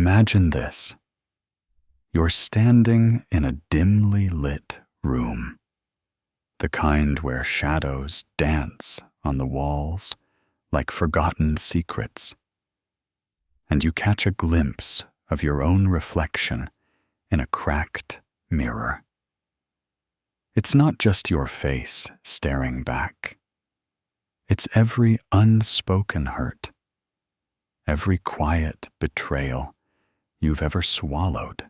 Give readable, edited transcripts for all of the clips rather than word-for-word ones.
Imagine this. You're standing in a dimly lit room, the kind where shadows dance on the walls like forgotten secrets, and you catch a glimpse of your own reflection in a cracked mirror. It's not just your face staring back. It's every unspoken hurt, every quiet betrayal you've ever swallowed.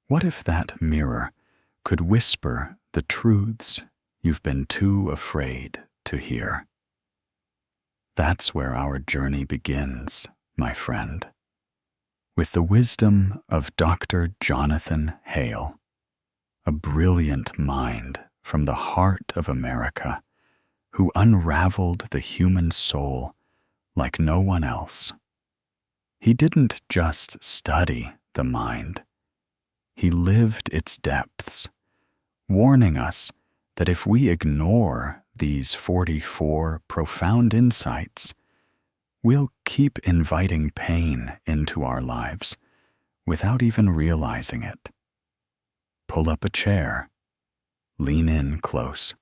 What if that mirror could whisper the truths you've been too afraid to hear? That's where our journey begins, my friend, with the wisdom of Dr. Jonathan Hale, a brilliant mind from the heart of America who unraveled the human soul like no one else. He didn't just study the mind. He lived its depths, warning us that if we ignore these 44 profound insights, we'll keep inviting pain into our lives without even realizing it. Pull up a chair, lean in close.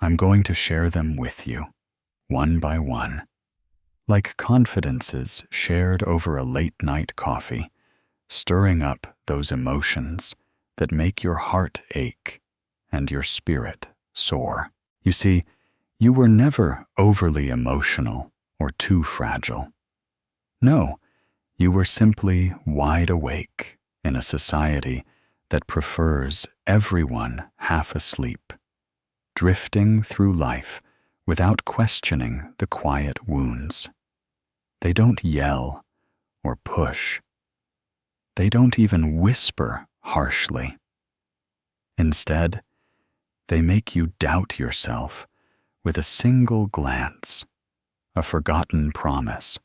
I'm going to share them with you, one by one, like confidences shared over a late-night coffee, stirring up those emotions that make your heart ache and your spirit soar. You see, you were never overly emotional or too fragile. No, you were simply wide awake in a society that prefers everyone half asleep, drifting through life without questioning the quiet wounds. They don't yell or push. They don't even whisper harshly. Instead, they make you doubt yourself with a single glance, a forgotten promise,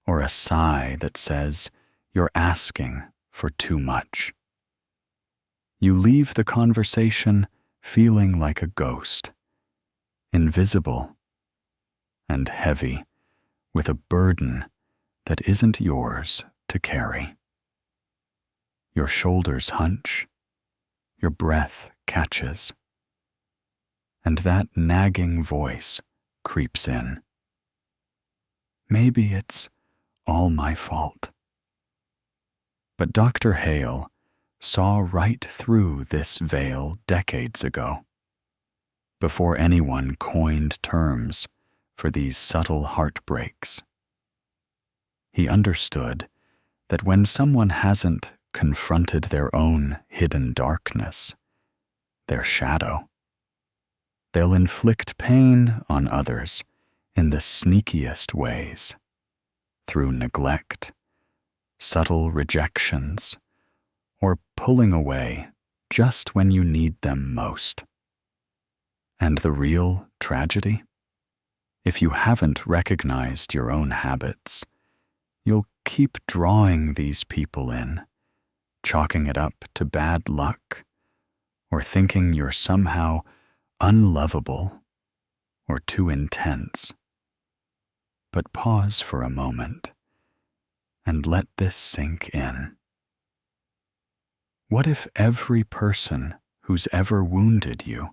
or a sigh that says you're asking for too much. You leave the conversation feeling like a ghost, invisible and heavy, with a burden that isn't yours to carry. Your shoulders hunch, your breath catches, and that nagging voice creeps in. Maybe it's all my fault. But Dr. Hale saw right through this veil decades ago, before anyone coined terms for these subtle heartbreaks. He understood that when someone hasn't confronted their own hidden darkness, their shadow, they'll inflict pain on others in the sneakiest ways, through neglect, subtle rejections, or pulling away just when you need them most. And the real tragedy? If you haven't recognized your own habits, you'll keep drawing these people in, chalking it up to bad luck, or thinking you're somehow unlovable or too intense. But pause for a moment and let this sink in. What if every person who's ever wounded you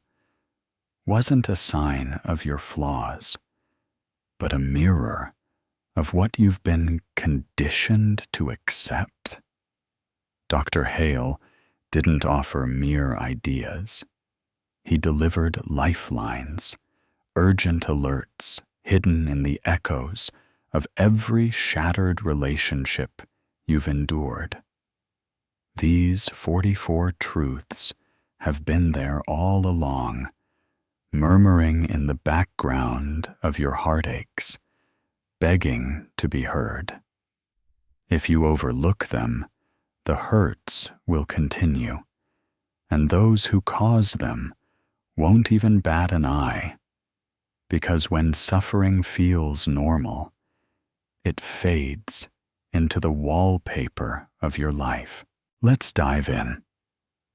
wasn't a sign of your flaws, but a mirror of what you've been conditioned to accept? Dr. Hale didn't offer mere ideas. He delivered lifelines, urgent alerts hidden in the echoes of every shattered relationship you've endured. These 44 truths have been there all along, murmuring in the background of your heartaches, begging to be heard. If you overlook them, the hurts will continue, and those who cause them won't even bat an eye, because when suffering feels normal, it fades into the wallpaper of your life. Let's dive in,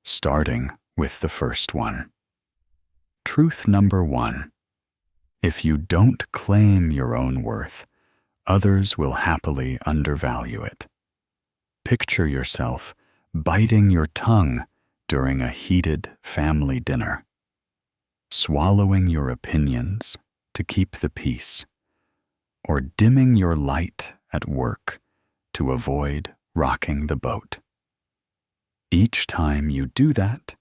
starting with the first one. Truth number 1. If you don't claim your own worth, others will happily undervalue it. Picture yourself biting your tongue during a heated family dinner, swallowing your opinions to keep the peace, or dimming your light at work to avoid rocking the boat. Each time you do that,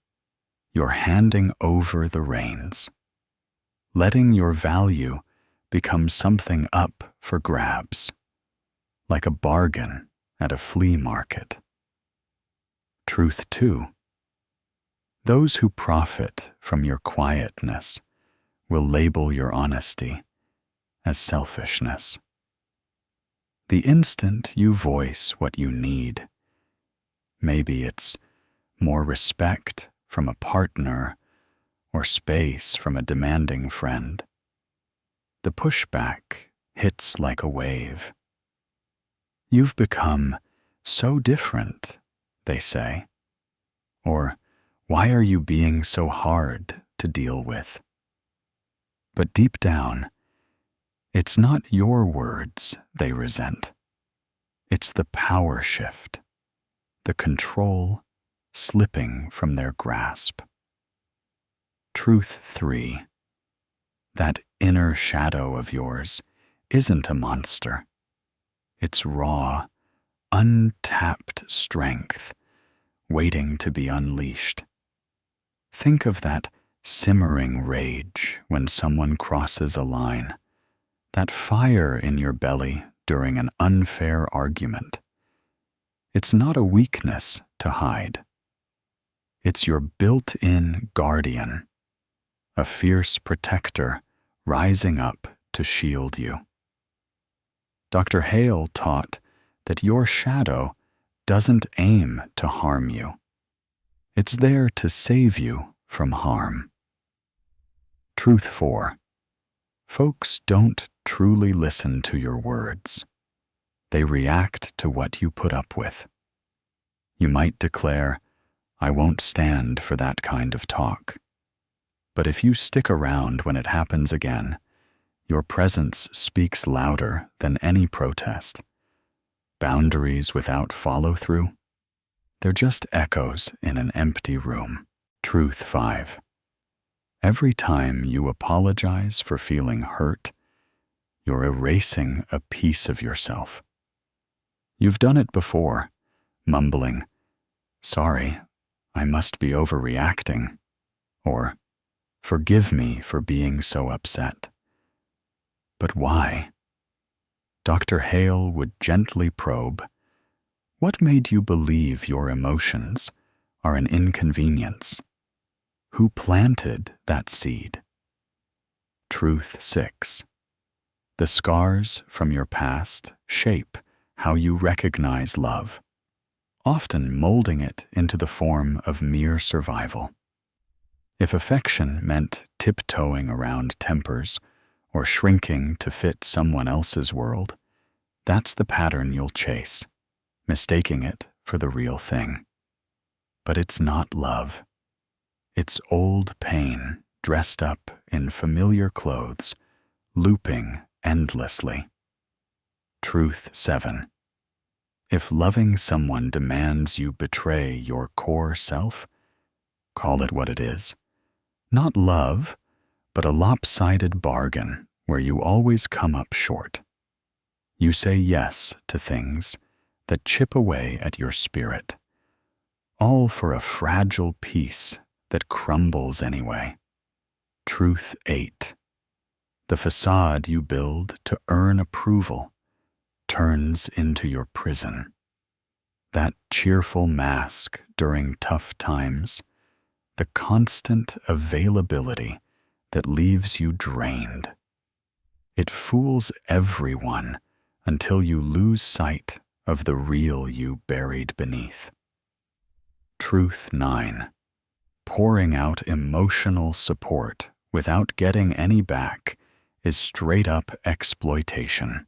you're handing over the reins, letting your value become something up for grabs, like a bargain at a flea market. Truth 2. Those who profit from your quietness will label your honesty as selfishness. The instant you voice what you need, maybe it's more respect from a partner or space from a demanding friend, the pushback hits like a wave. You've become so different, they say. Or, why are you being so hard to deal with? But deep down, it's not your words they resent. It's the power shift, the control slipping from their grasp. Truth 3. That inner shadow of yours isn't a monster. It's raw, untapped strength waiting to be unleashed. Think of that simmering rage when someone crosses a line, that fire in your belly during an unfair argument. It's not a weakness to hide. It's your built-in guardian, a fierce protector rising up to shield you. Dr. Hale taught that your shadow doesn't aim to harm you. It's there to save you from harm. Truth 4. Folks don't truly listen to your words. They react to what you put up with. You might declare, "I won't stand for that kind of talk." But if you stick around when it happens again, your presence speaks louder than any protest. Boundaries without follow-through? They're just echoes in an empty room. Truth 5. Every time you apologize for feeling hurt, you're erasing a piece of yourself. You've done it before, mumbling, "Sorry, I must be overreacting," or "Forgive me for being so upset." But why? Dr. Hale would gently probe, what made you believe your emotions are an inconvenience? Who planted that seed? Truth 6. The scars from your past shape how you recognize love, often molding it into the form of mere survival. If affection meant tiptoeing around tempers or shrinking to fit someone else's world, that's the pattern you'll chase, mistaking it for the real thing. But it's not love. It's old pain dressed up in familiar clothes, looping endlessly. Truth 7. If loving someone demands you betray your core self, call it what it is. Not love, but a lopsided bargain where you always come up short. You say yes to things that chip away at your spirit, all for a fragile piece that crumbles anyway. Truth 8. The facade you build to earn approval turns into your prison. That cheerful mask during tough times, the constant availability that leaves you drained. It fools everyone until you lose sight of the real you buried beneath. Truth 9. Pouring out emotional support without getting any back is straight-up exploitation.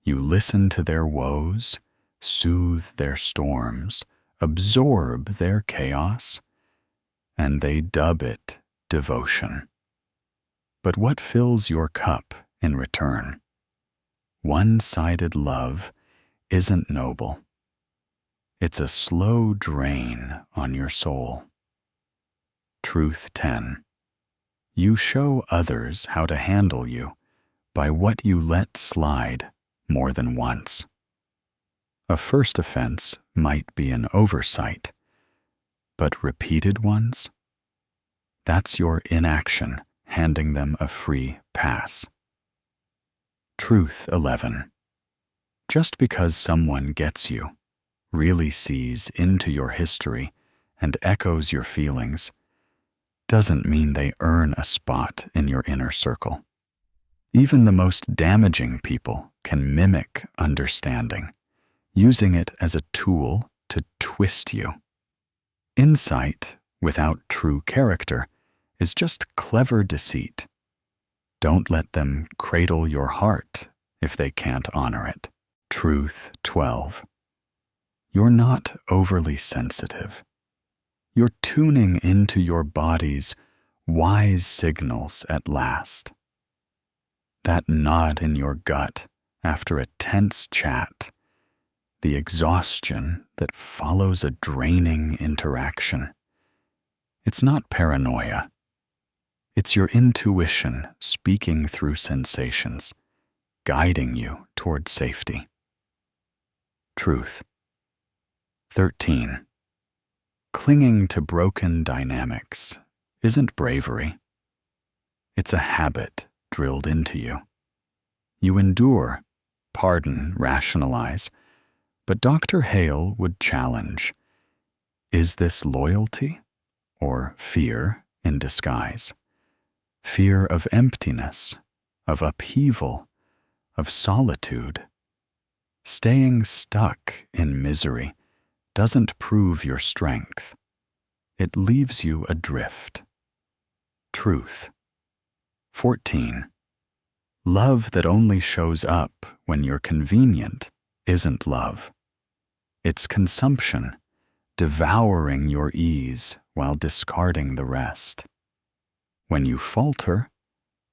You listen to their woes, soothe their storms, absorb their chaos, and they dub it devotion. But what fills your cup in return? one-sided love isn't noble. It's a slow drain on your soul. Truth 10. You show others how to handle you by what you let slide more than once. A first offense might be an oversight, but repeated ones? That's your inaction handing them a free pass. Truth 11. Just because someone gets you, really sees into your history and echoes your feelings, doesn't mean they earn a spot in your inner circle. Even the most damaging people can mimic understanding, using it as a tool to twist you. Insight without true character is just clever deceit. Don't let them cradle your heart if they can't honor it. Truth 12. You're not overly sensitive. You're tuning into your body's wise signals at last. That nod in your gut after a tense chat, the exhaustion that follows a draining interaction. It's not paranoia. It's your intuition speaking through sensations, guiding you toward safety. Truth 13. Clinging to broken dynamics isn't bravery. It's a habit drilled into you. You endure, pardon, rationalize, but Dr. Hale would challenge, is this loyalty or fear in disguise? Fear of emptiness, of upheaval, of solitude. Staying stuck in misery doesn't prove your strength. It leaves you adrift. Truth 14. Love that only shows up when you're convenient isn't love. It's consumption, devouring your ease while discarding the rest. When you falter,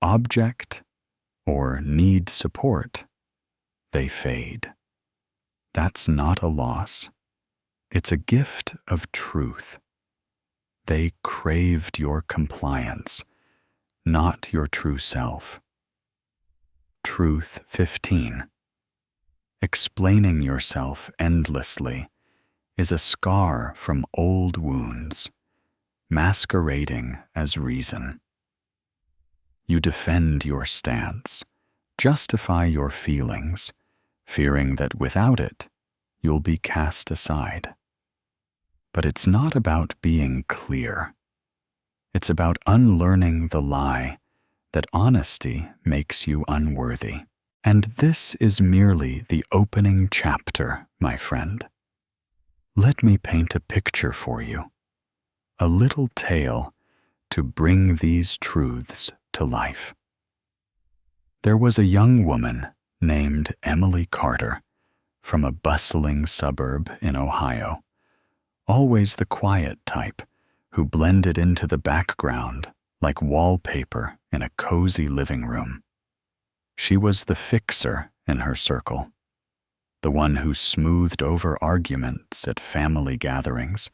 object, or need support, they fade. That's not a loss. It's a gift of truth. They craved your compliance, not your true self. Truth 15. Explaining yourself endlessly is a scar from old wounds, masquerading as reason. You defend your stance, justify your feelings, fearing that without it, you'll be cast aside. But it's not about being clear. It's about unlearning the lie that honesty makes you unworthy. And this is merely the opening chapter, my friend. Let me paint a picture for you, a little tale to bring these truths to life. There was a young woman named Emily Carter from a bustling suburb in Ohio, always the quiet type who blended into the background like wallpaper in a cozy living room. She was the fixer in her circle, the one who smoothed over arguments at family gatherings,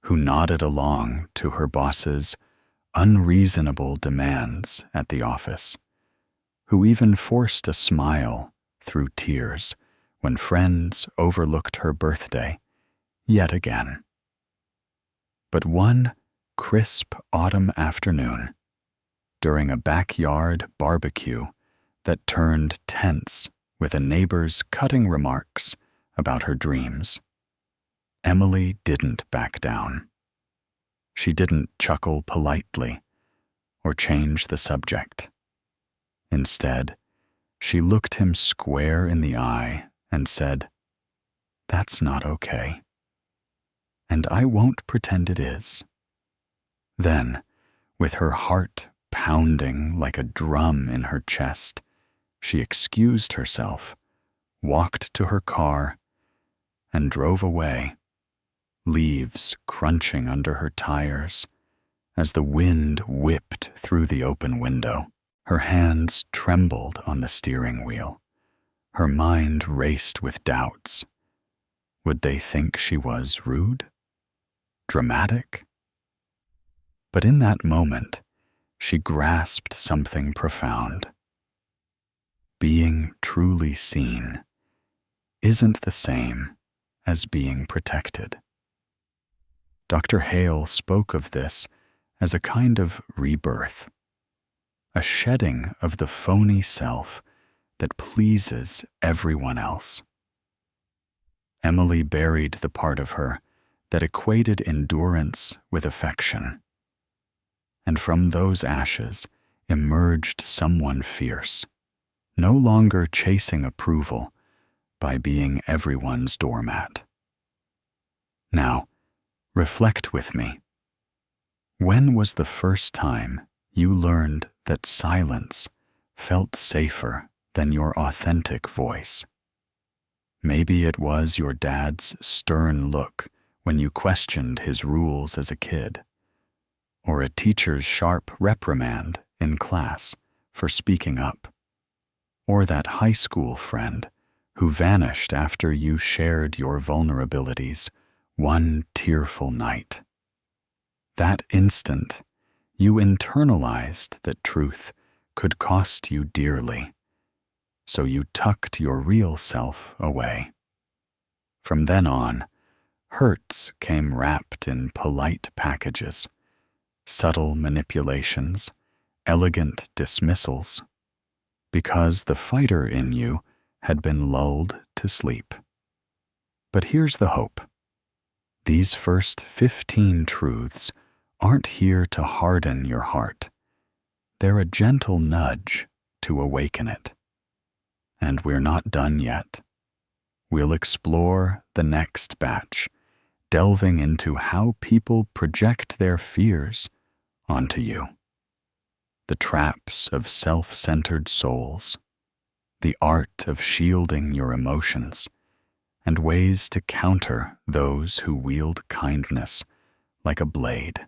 who nodded along to her boss's unreasonable demands at the office, who even forced a smile through tears when friends overlooked her birthday yet again. But one crisp autumn afternoon, during a backyard barbecue that turned tense with a neighbor's cutting remarks about her dreams, Emily didn't back down. She didn't chuckle politely or change the subject. Instead, she looked him square in the eye and said, "That's not okay. And I won't pretend it is." Then, with her heart pounding like a drum in her chest, she excused herself, walked to her car, and drove away, leaves crunching under her tires as the wind whipped through the open window. Her hands trembled on the steering wheel, Her mind raced with doubts. Would they think she was rude? Dramatic? But in that moment, she grasped something profound. Being truly seen isn't the same as being protected. Dr. Hale spoke of this as a kind of rebirth, a shedding of the phony self that pleases everyone else. Emily buried the part of her that equated endurance with affection, and from those ashes emerged someone fierce, no longer chasing approval by being everyone's doormat. Now, reflect with me. When was the first time you learned that silence felt safer than your authentic voice? Maybe it was your dad's stern look when you questioned his rules as a kid, or a teacher's sharp reprimand in class for speaking up, or that high school friend who vanished after you shared your vulnerabilities one tearful night. That instant, you internalized that truth could cost you dearly, so you tucked your real self away. From then on, hurts came wrapped in polite packages, subtle manipulations, elegant dismissals, because the fighter in you had been lulled to sleep. But here's the hope. These first 15 truths aren't here to harden your heart. They're a gentle nudge to awaken it. And we're not done yet. We'll explore the next batch, delving into how people project their fears onto you. The traps of self-centered souls, the art of shielding your emotions, and ways to counter those who wield kindness like a blade.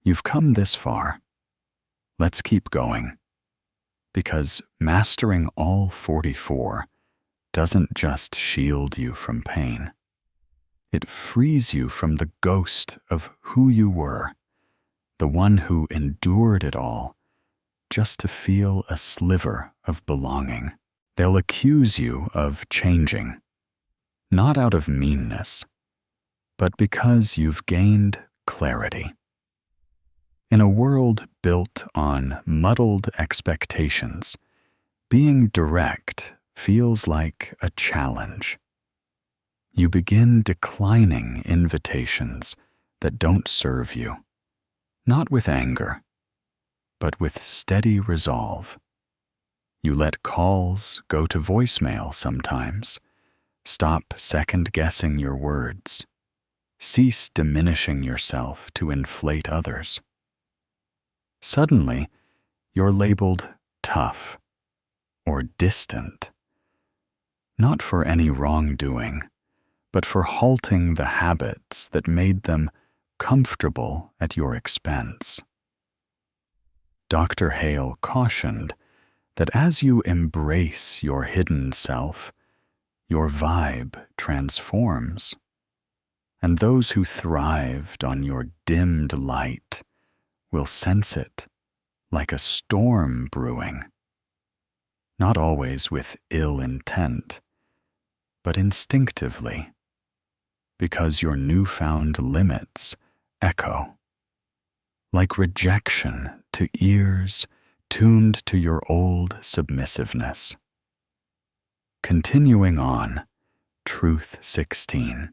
You've come this far. Let's keep going, because mastering all 44 doesn't just shield you from pain. It frees you from the ghost of who you were, the one who endured it all just to feel a sliver of belonging. They'll accuse you of changing, not out of meanness, but because you've gained clarity. In a world built on muddled expectations, being direct feels like a challenge. You begin declining invitations that don't serve you, not with anger, but with steady resolve. You let calls go to voicemail sometimes. Stop second-guessing your words. Cease diminishing yourself to inflate others. Suddenly, you're labeled tough or distant, not for any wrongdoing, but for halting the habits that made them comfortable at your expense. Dr. Hale cautioned that as you embrace your hidden self, your vibe transforms, and those who thrived on your dimmed light will sense it like a storm brewing, not always with ill intent, but instinctively, because your newfound limits echo, like rejection to ears tuned to your old submissiveness. Continuing on, Truth 16.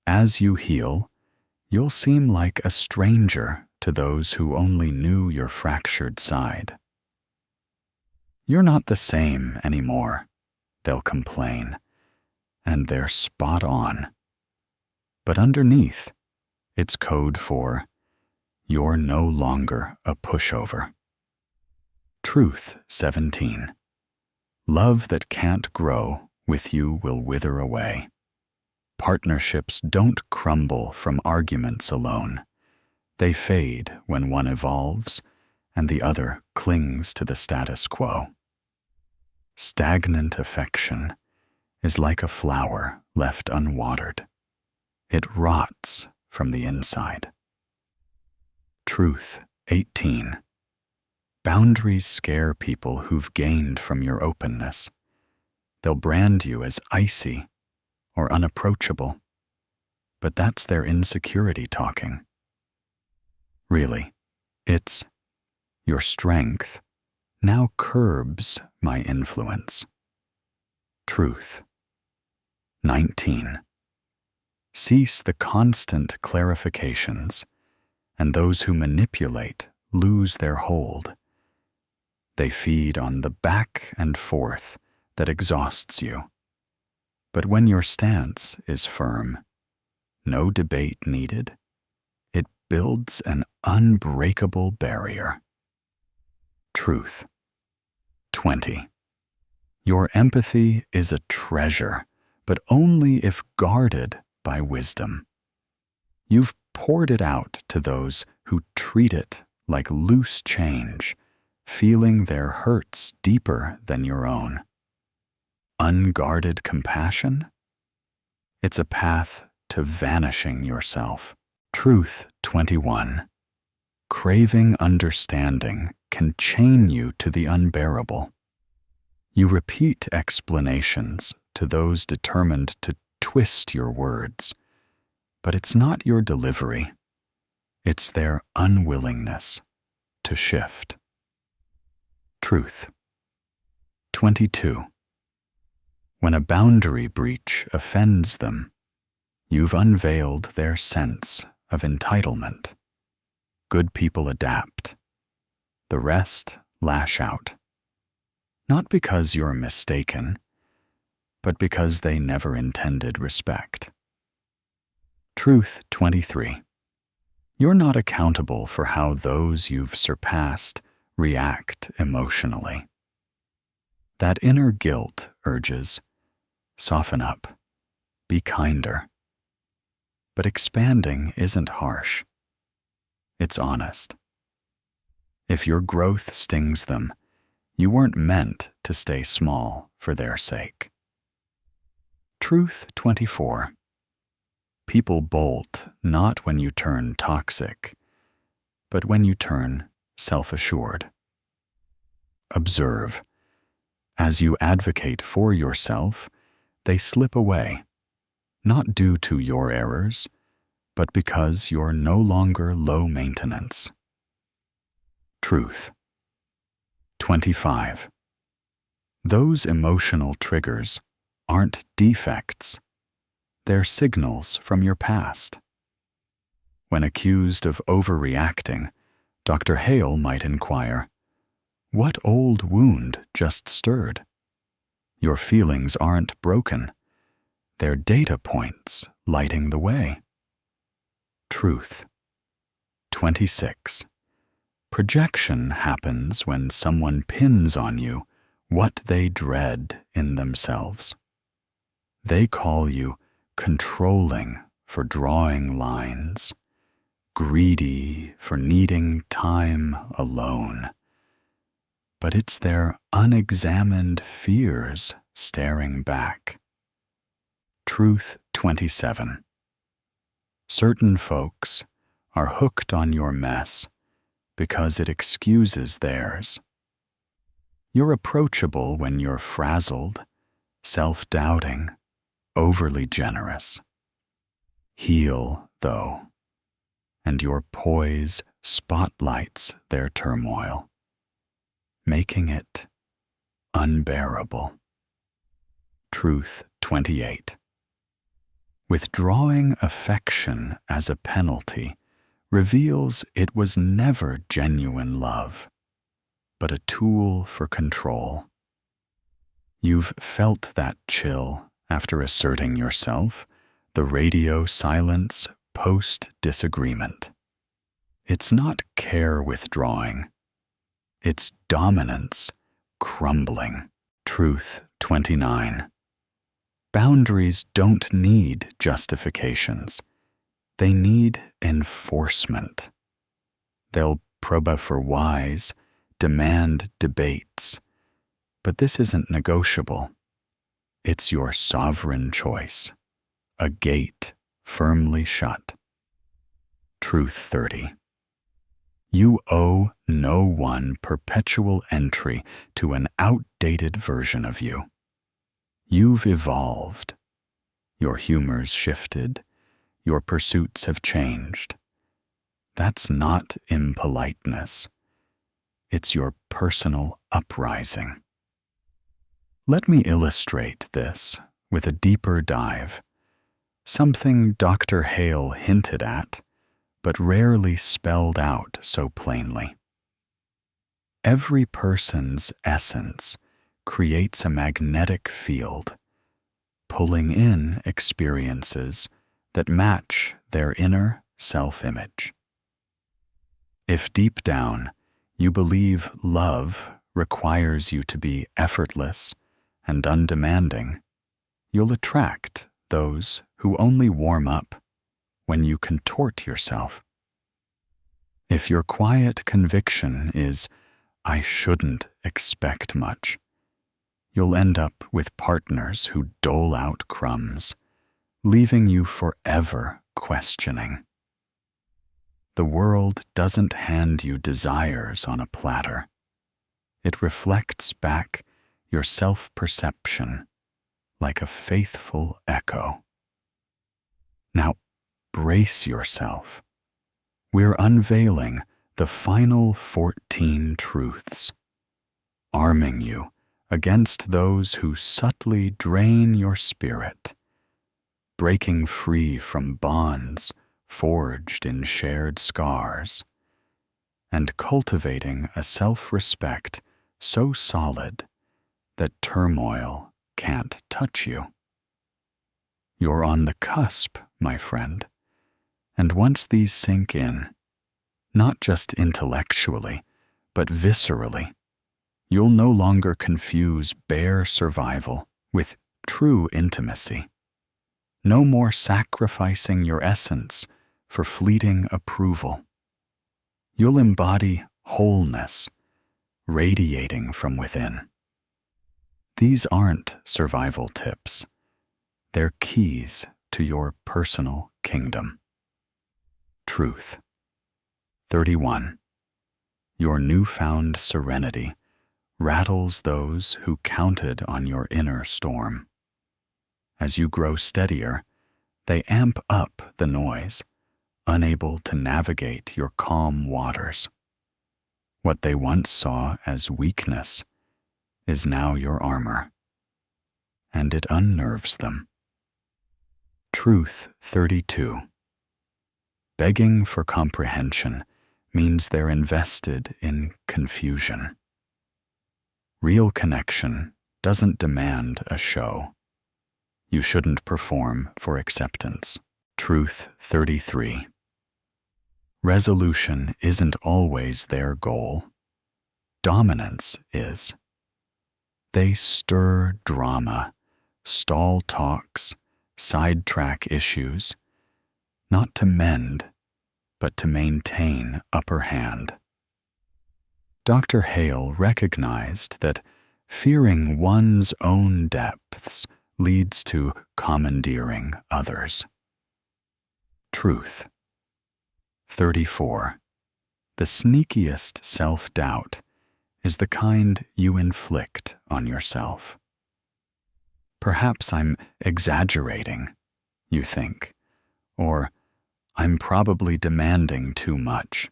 As you heal, you'll seem like a stranger to those who only knew your fractured side. You're not the same anymore, they'll complain, and they're spot on. But underneath, it's code for you're no longer a pushover. Truth 17. Love that can't grow with you will wither away. Partnerships don't crumble from arguments alone. They fade when one evolves and the other clings to the status quo. Stagnant affection is like a flower left unwatered. It rots from the inside. Truth 18. Boundaries scare people who've gained from your openness. They'll brand you as icy or unapproachable, but that's their insecurity talking. Really, it's your strength now curbs my influence. Truth 19. Cease the constant clarifications, and those who manipulate lose their hold. They feed on the back and forth that exhausts you. But when your stance is firm, no debate needed, it builds an unbreakable barrier. Truth 20. Your empathy is a treasure, but only if guarded by wisdom. You've poured it out to those who treat it like loose change, feeling their hurts deeper than your own. Unguarded compassion? It's a path to vanishing yourself. Truth 21. Craving understanding can chain you to the unbearable. You repeat explanations to those determined to twist your words, but it's not your delivery. It's their unwillingness to shift. Truth 22. When a boundary breach offends them, you've unveiled their sense of entitlement. Good people adapt. The rest lash out. Not because you're mistaken, but because they never intended respect. Truth 23. You're not accountable for how those you've surpassed react emotionally. That inner guilt urges, soften up, be kinder. But expanding isn't harsh. It's honest. If your growth stings them, you weren't meant to stay small for their sake. Truth 24. People bolt not when you turn toxic, but when you turn self-assured. Observe. As you advocate for yourself, they slip away, not due to your errors, but because you're no longer low maintenance. Truth 25. Those emotional triggers aren't defects. They're signals from your past. When accused of overreacting, Dr. Hale might inquire, what old wound just stirred? Your feelings aren't broken. They're data points lighting the way. Truth 26. Projection happens when someone pins on you what they dread in themselves. They call you controlling for drawing lines, greedy for needing time alone. But it's their unexamined fears staring back. Truth 27. Certain folks are hooked on your mess because it excuses theirs. You're approachable when you're frazzled, self-doubting, overly generous. Heal, though, and your poise spotlights their turmoil, making it unbearable. Truth 28. Withdrawing affection as a penalty reveals it was never genuine love, but a tool for control. You've felt that chill after asserting yourself, the radio silence post-disagreement. It's not care withdrawing. It's dominance crumbling. Truth 29. Boundaries don't need justifications. They need enforcement. They'll probe for whys, demand debates, But this isn't negotiable. It's your sovereign choice, a gate firmly shut. Truth 30. You owe no one perpetual entry to an outdated version of you. You've evolved. Your humor's shifted. Your pursuits have changed. That's not impoliteness. It's your personal uprising. Let me illustrate this with a deeper dive, something Dr. Hale hinted at, but rarely spelled out so plainly. Every person's essence creates a magnetic field, pulling in experiences that match their inner self-image. If deep down you believe love requires you to be effortless and undemanding, you'll attract those who only warm up when you contort yourself. If your quiet conviction is, I shouldn't expect much, you'll end up with partners who dole out crumbs, leaving you forever questioning. The world doesn't hand you desires on a platter. It reflects back your self-perception like a faithful echo. Now, brace yourself. We're unveiling the final 14 truths, arming you against those who subtly drain your spirit, breaking free from bonds forged in shared scars, and cultivating a self-respect so solid that turmoil can't touch you. You're on the cusp, my friend, and once these sink in, not just intellectually, but viscerally, you'll no longer confuse bare survival with true intimacy. No more sacrificing your essence for fleeting approval. You'll embody wholeness, radiating from within. These aren't survival tips. They're keys to your personal kingdom. Truth 31. Your newfound serenity rattles those who counted on your inner storm. As you grow steadier, they amp up the noise, unable to navigate your calm waters. What they once saw as weakness is now your armor, and it unnerves them. Truth 32. Begging for comprehension means they're invested in confusion. Real connection doesn't demand a show. You shouldn't perform for acceptance. Truth 33. Resolution isn't always their goal. Dominance is. They stir drama, stall talks, sidetrack issues, not to mend, but to maintain upper hand. Dr. Hale recognized that fearing one's own depths leads to commandeering others. Truth 34. The sneakiest self-doubt is the kind you inflict on yourself. Perhaps I'm exaggerating, you think, or I'm probably demanding too much.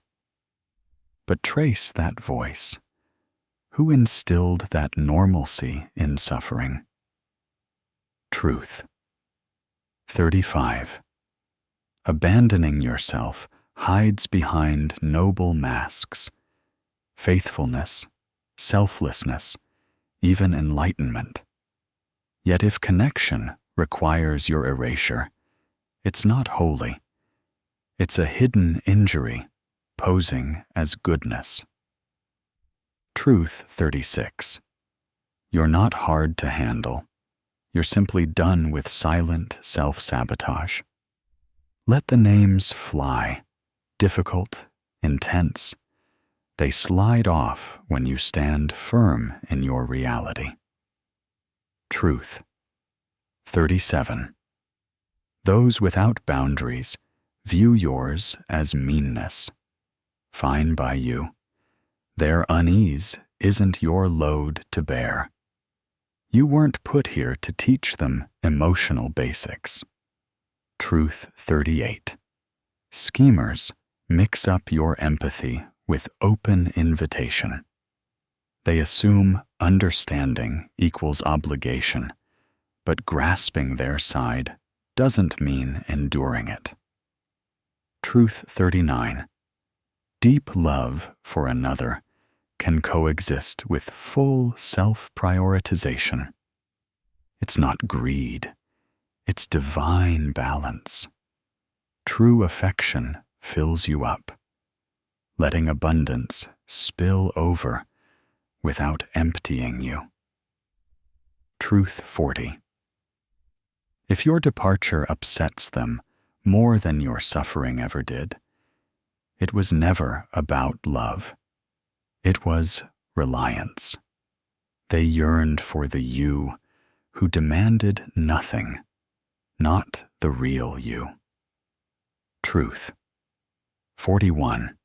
But trace that voice. Who instilled that normalcy in suffering? Truth 35. Abandoning yourself hides behind noble masks, faithfulness, selflessness, even enlightenment. Yet if connection requires your erasure, it's not holy. It's a hidden injury posing as goodness. Truth 36. You're not hard to handle. You're simply done with silent self-sabotage. Let the names fly, difficult, intense. They slide off when you stand firm in your reality. Truth. 37. Those without boundaries view yours as meanness. Fine by you. Their unease isn't your load to bear. You weren't put here to teach them emotional basics. Truth 38. Schemers mix up your empathy with open invitation. They assume understanding equals obligation, but grasping their side doesn't mean enduring it. Truth 39. Deep love for another can coexist with full self-prioritization. It's not greed, it's divine balance. True affection fills you up, letting abundance spill over without emptying you. Truth 40. If your departure upsets them more than your suffering ever did, it was never about love. It was reliance. They yearned for the you who demanded nothing, not the real you. Truth. 41.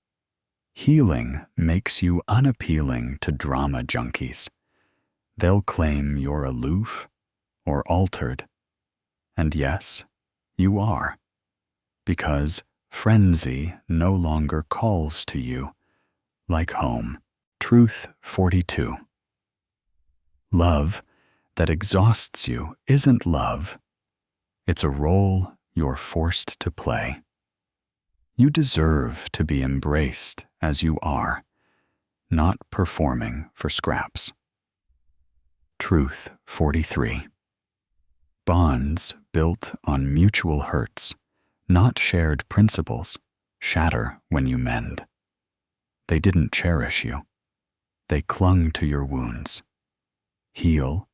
Healing makes you unappealing to drama junkies. They'll claim you're aloof or altered. And yes, you are, because frenzy no longer calls to you like home. Truth 42. Love that exhausts you isn't love. It's a role you're forced to play. You deserve to be embraced as you are, not performing for scraps. Truth 43. Bonds built on mutual hurts, not shared principles, shatter when you mend. They didn't cherish you. They clung to your wounds. Heal,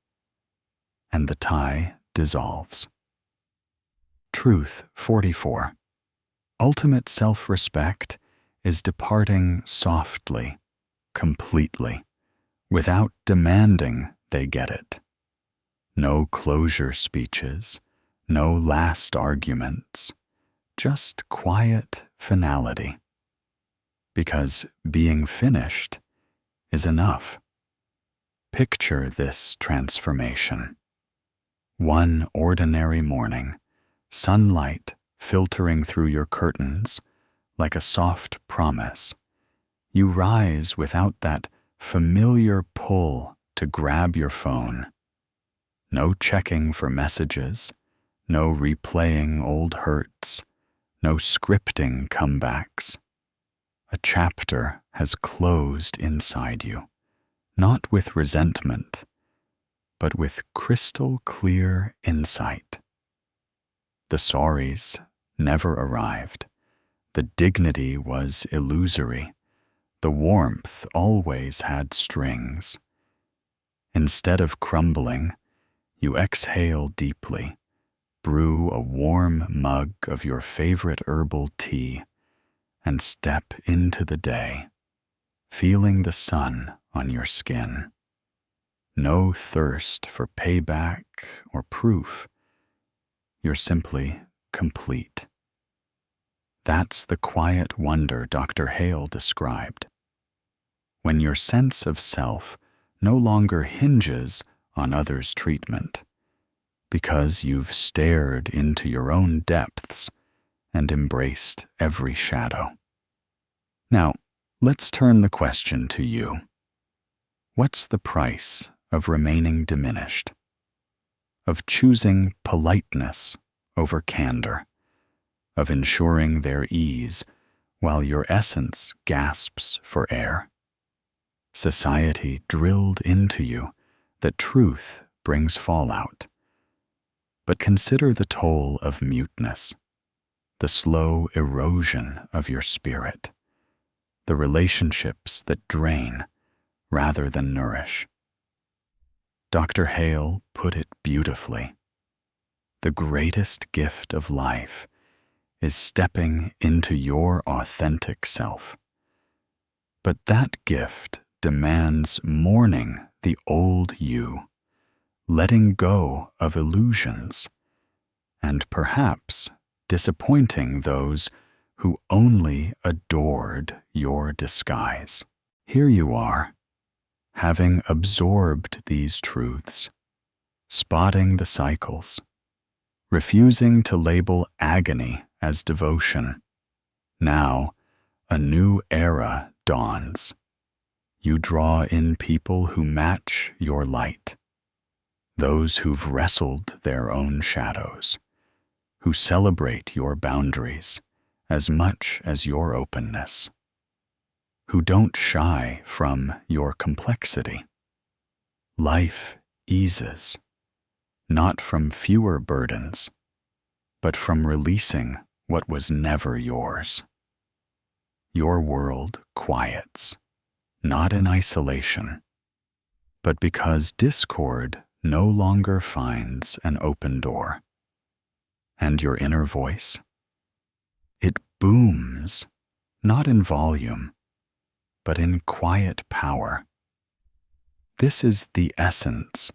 and the tie dissolves. Truth 44. Ultimate self-respect is departing softly, completely, without demanding they get it. No closure speeches, no last arguments, just quiet finality. Because being finished is enough. Picture this transformation. One ordinary morning, sunlight filtering through your curtains like a soft promise. You rise without that familiar pull to grab your phone. No checking for messages, no replaying old hurts, no scripting comebacks. A chapter has closed inside you, not with resentment, but with crystal clear insight. The sorries never arrived. The dignity was illusory. The warmth always had strings. Instead of crumbling, you exhale deeply, brew a warm mug of your favorite herbal tea, and step into the day, feeling the sun on your skin. No thirst for payback or proof. You're simply complete. That's the quiet wonder Dr. Hale described. When your sense of self no longer hinges on others' treatment, because you've stared into your own depths and embraced every shadow. Now, let's turn the question to you. What's the price of remaining diminished? Of choosing politeness over candor? Of ensuring their ease while your essence gasps for air? Society drilled into you that truth brings fallout. But consider the toll of muteness, the slow erosion of your spirit, the relationships that drain rather than nourish. Dr. Hale put it beautifully. The greatest gift of life is stepping into your authentic self. But that gift demands mourning the old you, letting go of illusions, and perhaps disappointing those who only adored your disguise. Here you are, having absorbed these truths, spotting the cycles, refusing to label agony as devotion. Now, a new era dawns. You draw in people who match your light, those who've wrestled their own shadows, who celebrate your boundaries as much as your openness, who don't shy from your complexity. Life eases, not from fewer burdens, but from releasing what was never yours. Your world quiets, not in isolation, but because discord no longer finds an open door. And your inner voice? It booms, not in volume, but in quiet power. This is the essence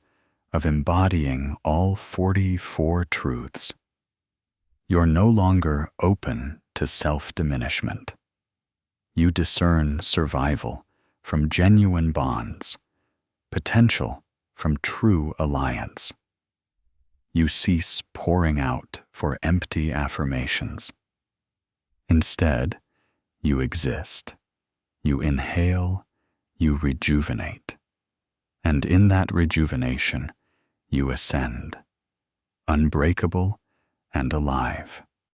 of embodying all 44 truths. You're no longer open to self-diminishment. You discern survival from genuine bonds, potential from true alliance. You cease pouring out for empty affirmations. Instead, you exist. You inhale, you rejuvenate. And in that rejuvenation, you ascend, unbreakable and alive.